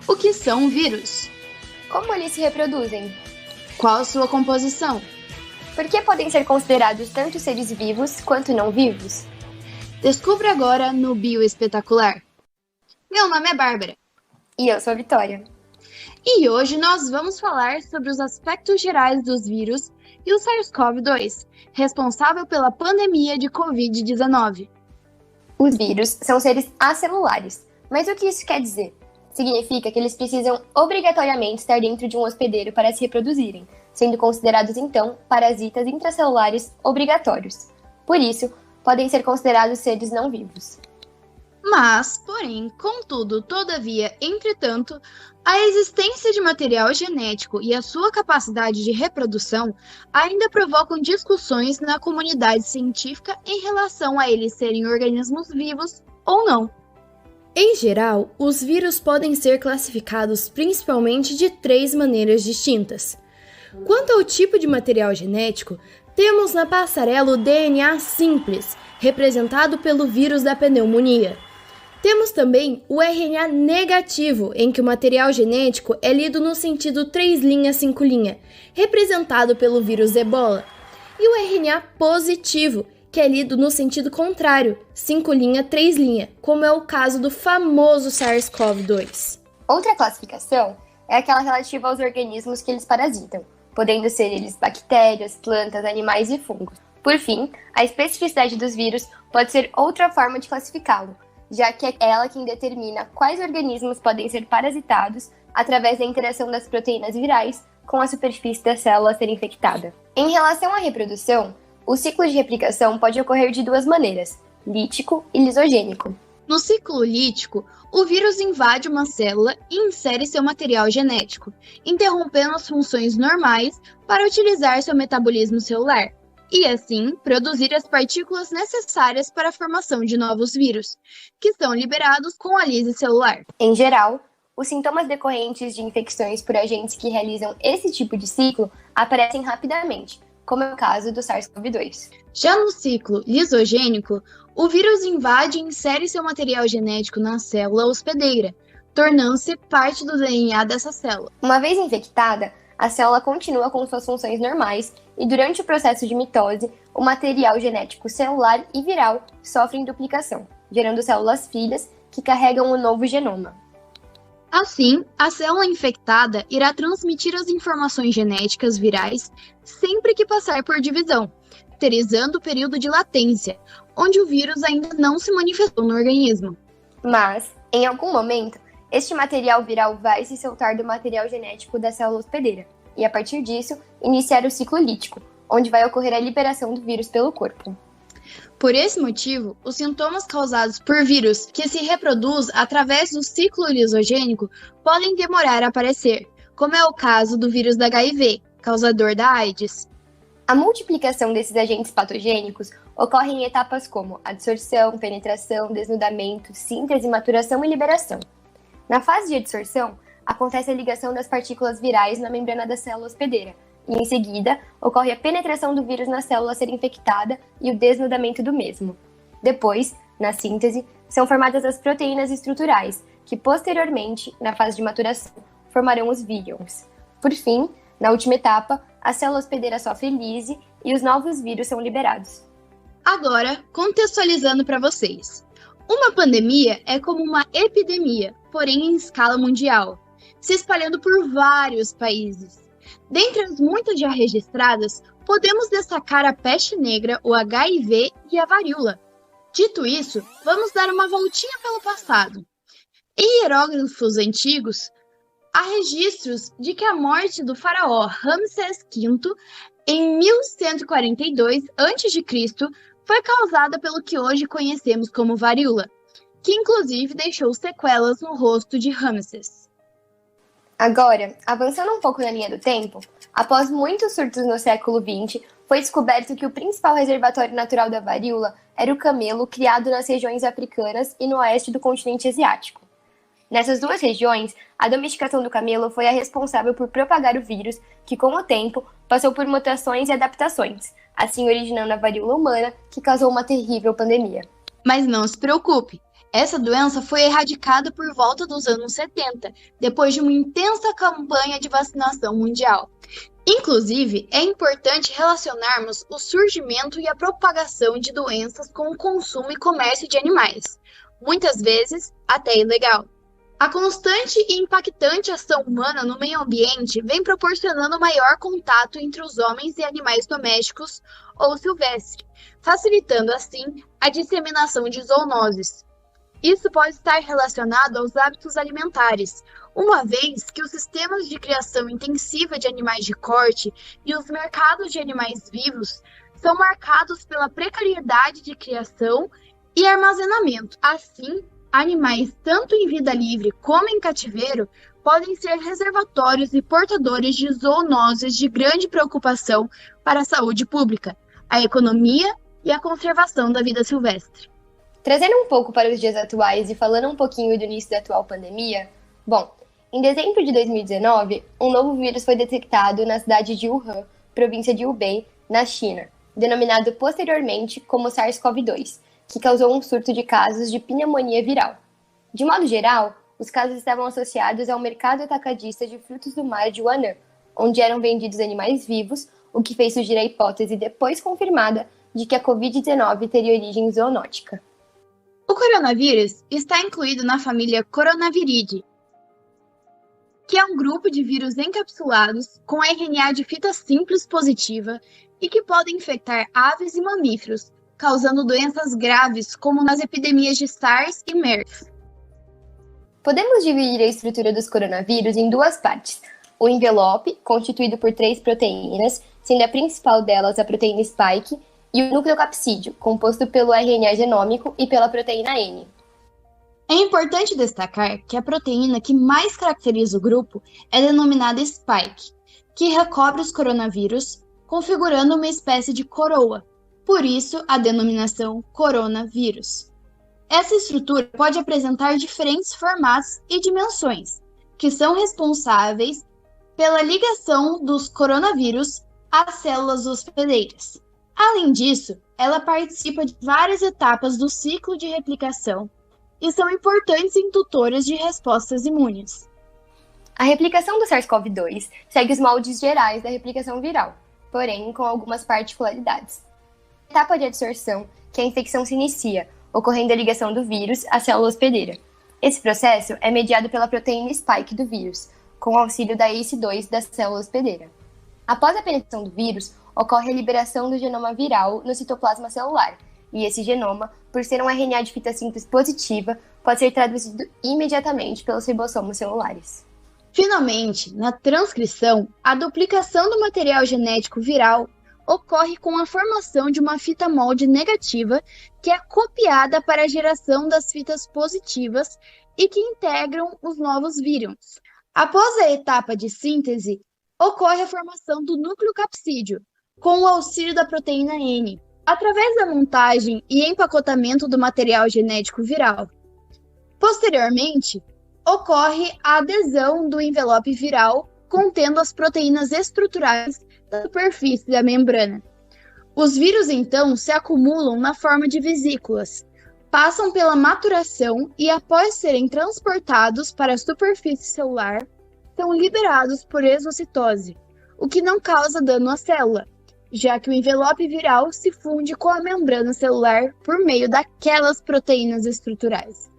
O que são vírus? Como eles se reproduzem? Qual a sua composição? Por que podem ser considerados tanto seres vivos quanto não vivos? Descubra agora no Bio Espetacular. Meu nome é Bárbara. E eu sou a Vitória. E hoje nós vamos falar sobre os aspectos gerais dos vírus e o SARS-CoV-2, responsável pela pandemia de Covid-19. Os vírus são seres acelulares. Mas o que isso quer dizer? Significa que eles precisam obrigatoriamente estar dentro de um hospedeiro para se reproduzirem, sendo considerados então parasitas intracelulares obrigatórios. Por isso, podem ser considerados seres não vivos. Mas, porém, contudo, todavia, entretanto, a existência de material genético e a sua capacidade de reprodução ainda provocam discussões na comunidade científica em relação a eles serem organismos vivos ou não. Em geral, os vírus podem ser classificados principalmente de 3 maneiras distintas. Quanto ao tipo de material genético, temos na passarela o DNA simples, representado pelo vírus da pneumonia. Temos também o RNA negativo, em que o material genético é lido no sentido 3', 5', representado pelo vírus Ebola. E o RNA positivo, que é lido no sentido contrário, 5', 3', como é o caso do famoso SARS-CoV-2. Outra classificação é aquela relativa aos organismos que eles parasitam, podendo ser eles bactérias, plantas, animais e fungos. Por fim, a especificidade dos vírus pode ser outra forma de classificá-lo, já que é ela quem determina quais organismos podem ser parasitados através da interação das proteínas virais com a superfície da célula a ser infectada. Em relação à reprodução, o ciclo de replicação pode ocorrer de 2 maneiras, lítico e lisogênico. No ciclo lítico, o vírus invade uma célula e insere seu material genético, interrompendo as funções normais para utilizar seu metabolismo celular, e assim produzir as partículas necessárias para a formação de novos vírus, que são liberados com a lise celular. Em geral, os sintomas decorrentes de infecções por agentes que realizam esse tipo de ciclo aparecem rapidamente, como é o caso do SARS-CoV-2. Já no ciclo lisogênico, o vírus invade e insere seu material genético na célula hospedeira, tornando-se parte do DNA dessa célula. Uma vez infectada, a célula continua com suas funções normais e durante o processo de mitose, o material genético celular e viral sofrem duplicação, gerando células filhas que carregam o novo genoma. Assim, a célula infectada irá transmitir as informações genéticas virais sempre que passar por divisão, caracterizando o período de latência, onde o vírus ainda não se manifestou no organismo. Mas, em algum momento, este material viral vai se soltar do material genético da célula hospedeira, e a partir disso, iniciar o ciclo lítico, onde vai ocorrer a liberação do vírus pelo corpo. Por esse motivo, os sintomas causados por vírus que se reproduz através do ciclo lisogênico podem demorar a aparecer, como é o caso do vírus da HIV, causador da AIDS. A multiplicação desses agentes patogênicos ocorre em etapas como adsorção, penetração, desnudamento, síntese, maturação e liberação. Na fase de adsorção, acontece a ligação das partículas virais na membrana da célula hospedeira, e em seguida, ocorre a penetração do vírus na célula a ser infectada e o desnudamento do mesmo. Depois, na síntese, são formadas as proteínas estruturais, que posteriormente, na fase de maturação, formarão os vírus. Por fim, na última etapa, a célula hospedeira sofre lise e os novos vírus são liberados. Agora, contextualizando para vocês. Uma pandemia é como uma epidemia, porém em escala mundial, se espalhando por vários países. Dentre as muitas já registradas, podemos destacar a peste negra, o HIV e a varíola. Dito isso, vamos dar uma voltinha pelo passado. Em hieróglifos antigos, há registros de que a morte do faraó Ramsés V em 1142 a.C. foi causada pelo que hoje conhecemos como varíola, que inclusive deixou sequelas no rosto de Ramsés. Agora, avançando um pouco na linha do tempo, após muitos surtos no século XX, foi descoberto que o principal reservatório natural da varíola era o camelo criado nas regiões africanas e no oeste do continente asiático. Nessas 2 regiões, a domesticação do camelo foi a responsável por propagar o vírus, que com o tempo passou por mutações e adaptações, assim originando a varíola humana, que causou uma terrível pandemia. Mas não se preocupe, Essa doença foi erradicada por volta dos anos 70, depois de uma intensa campanha de vacinação mundial. Inclusive, é importante relacionarmos o surgimento e a propagação de doenças com o consumo e comércio de animais, muitas vezes até ilegal. A constante e impactante ação humana no meio ambiente vem proporcionando maior contato entre os homens e animais domésticos ou silvestres, facilitando assim a disseminação de zoonoses. Isso pode estar relacionado aos hábitos alimentares, uma vez que os sistemas de criação intensiva de animais de corte e os mercados de animais vivos são marcados pela precariedade de criação e armazenamento. Assim, animais, tanto em vida livre como em cativeiro, podem ser reservatórios e portadores de zoonoses de grande preocupação para a saúde pública, a economia e a conservação da vida silvestre. Trazendo um pouco para os dias atuais e falando um pouquinho do início da atual pandemia, bom, em dezembro de 2019, um novo vírus foi detectado na cidade de Wuhan, província de Hubei, na China, denominado posteriormente como SARS-CoV-2, que causou um surto de casos de pneumonia viral. De modo geral, os casos estavam associados ao mercado atacadista de frutos do mar de Wuhan, onde eram vendidos animais vivos, o que fez surgir a hipótese depois confirmada de que a Covid-19 teria origem zoonótica. O coronavírus está incluído na família Coronaviridae, que é um grupo de vírus encapsulados com RNA de fita simples positiva e que podem infectar aves e mamíferos, causando doenças graves como nas epidemias de SARS e MERS. Podemos dividir a estrutura dos coronavírus em duas partes. O envelope, constituído por 3 proteínas, sendo a principal delas a proteína spike, e o nucleocapsídeo, composto pelo RNA genômico e pela proteína N. É importante destacar que a proteína que mais caracteriza o grupo é denominada spike, que recobre os coronavírus, configurando uma espécie de coroa, por isso a denominação coronavírus. Essa estrutura pode apresentar diferentes formatos e dimensões, que são responsáveis pela ligação dos coronavírus às células hospedeiras. Além disso, ela participa de várias etapas do ciclo de replicação e são importantes indutores de respostas imunes. A replicação do SARS-CoV-2 segue os moldes gerais da replicação viral, porém com algumas particularidades. A etapa de adsorção, que a infecção se inicia, ocorrendo a ligação do vírus à célula hospedeira. Esse processo é mediado pela proteína spike do vírus, com o auxílio da ACE2 da célula hospedeira. Após a penetração do vírus, ocorre a liberação do genoma viral no citoplasma celular, e esse genoma, por ser um RNA de fita simples positiva, pode ser traduzido imediatamente pelos ribossomos celulares. Finalmente, na transcrição, a duplicação do material genético viral ocorre com a formação de uma fita molde negativa que é copiada para a geração das fitas positivas e que integram os novos vírus. Após a etapa de síntese, ocorre a formação do nucleocapsídeo, com o auxílio da proteína N, através da montagem e empacotamento do material genético viral. Posteriormente, ocorre a adesão do envelope viral contendo as proteínas estruturais da superfície da membrana. Os vírus, então, se acumulam na forma de vesículas, passam pela maturação e, após serem transportados para a superfície celular, são liberados por exocitose, o que não causa dano à célula, já que o envelope viral se funde com a membrana celular por meio daquelas proteínas estruturais.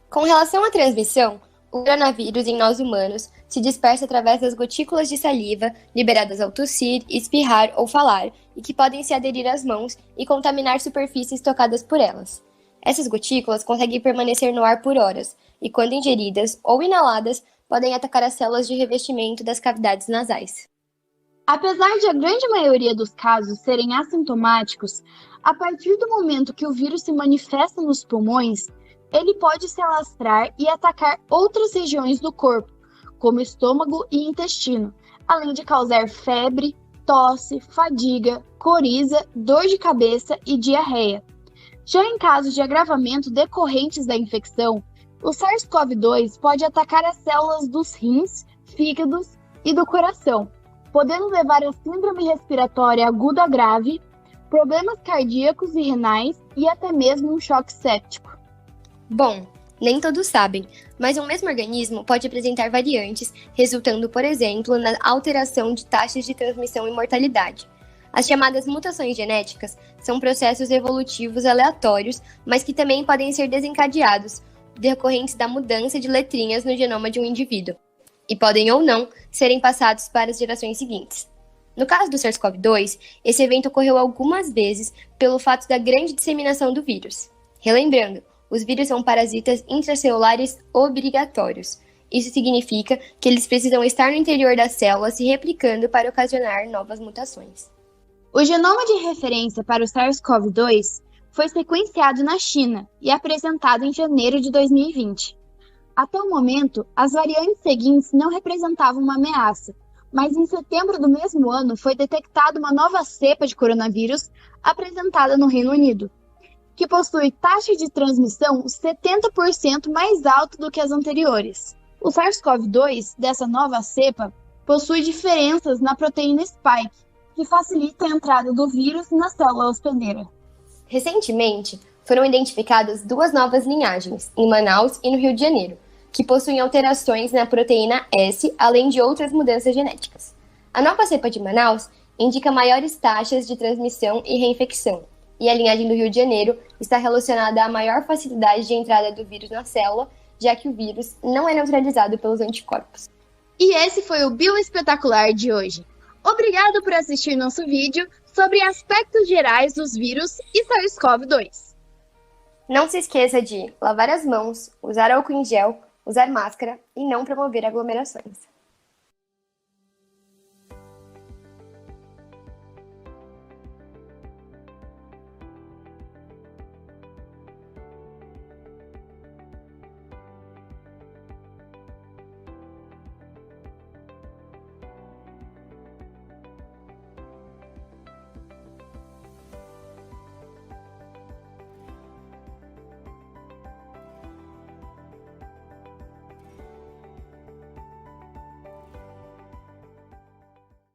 Com relação à transmissão, o coronavírus em nós humanos se dispersa através das gotículas de saliva liberadas ao tossir, espirrar ou falar e que podem se aderir às mãos e contaminar superfícies tocadas por elas. Essas gotículas conseguem permanecer no ar por horas e, quando ingeridas ou inaladas, podem atacar as células de revestimento das cavidades nasais. Apesar de a grande maioria dos casos serem assintomáticos, a partir do momento que o vírus se manifesta nos pulmões, ele pode se alastrar e atacar outras regiões do corpo, como estômago e intestino, além de causar febre, tosse, fadiga, coriza, dor de cabeça e diarreia. Já em casos de agravamento decorrentes da infecção, o SARS-CoV-2 pode atacar as células dos rins, fígados e do coração, podendo levar a síndrome respiratória aguda grave, problemas cardíacos e renais e até mesmo um choque séptico. Bom, nem todos sabem, mas um mesmo organismo pode apresentar variantes, resultando, por exemplo, na alteração de taxas de transmissão e mortalidade. As chamadas mutações genéticas são processos evolutivos aleatórios, mas que também podem ser desencadeados, decorrentes da mudança de letrinhas no genoma de um indivíduo, e podem ou não serem passados para as gerações seguintes. No caso do SARS-CoV-2, esse evento ocorreu algumas vezes pelo fato da grande disseminação do vírus. Relembrando, os vírus são parasitas intracelulares obrigatórios. Isso significa que eles precisam estar no interior da célula se replicando para ocasionar novas mutações. O genoma de referência para o SARS-CoV-2 foi sequenciado na China e apresentado em janeiro de 2020. Até o momento, as variantes seguintes não representavam uma ameaça, mas em setembro do mesmo ano foi detectada uma nova cepa de coronavírus apresentada no Reino Unido, que possui taxa de transmissão 70% mais alta do que as anteriores. O SARS-CoV-2 dessa nova cepa possui diferenças na proteína spike, que facilita a entrada do vírus na célula hospedeira. Recentemente, foram identificadas 2 novas linhagens, em Manaus e no Rio de Janeiro, que possuem alterações na proteína S, além de outras mudanças genéticas. A nova cepa de Manaus indica maiores taxas de transmissão e reinfecção, e a linhagem do Rio de Janeiro está relacionada à maior facilidade de entrada do vírus na célula, já que o vírus não é neutralizado pelos anticorpos. E esse foi o Bioespetacular de hoje. Obrigado por assistir nosso vídeo sobre aspectos gerais dos vírus e SARS-CoV-2. Não se esqueça de lavar as mãos, usar álcool em gel, usar máscara e não promover aglomerações.